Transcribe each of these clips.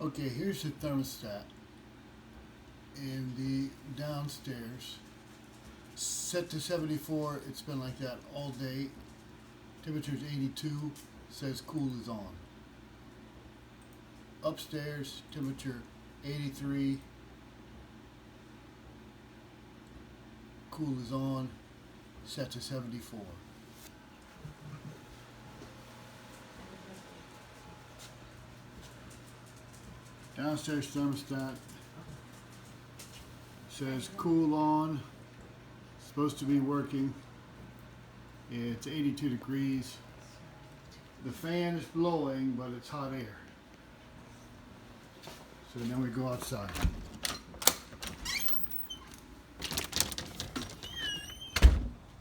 Okay, here's the thermostat in the downstairs. Set to 74, it's been like that all day. Temperature is 82, says cool is on. Upstairs, temperature 83, cool is on, set to 74. Downstairs thermostat says cool on, supposed to be working. It's 82 degrees. The fan is blowing, but it's hot air. So then we go outside.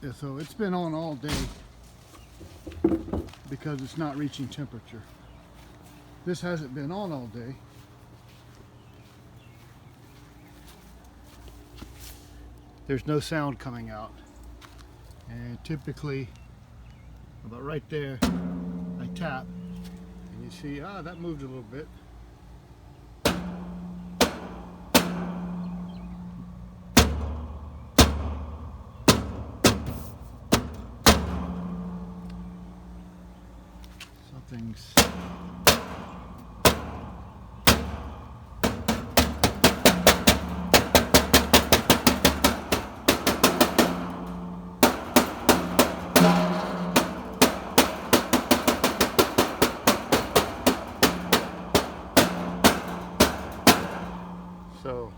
Yeah, so it's been on all day because it's not reaching temperature. This hasn't been on all day. There's no sound coming out. And typically, about right there, I tap and you see, that moved a little bit. Something's so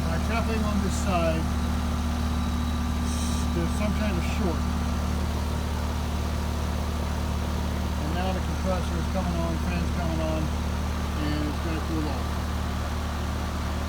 by tapping on this side, there's some kind of short. And now the compressor is coming on, fan's coming on, and it's going to cool off.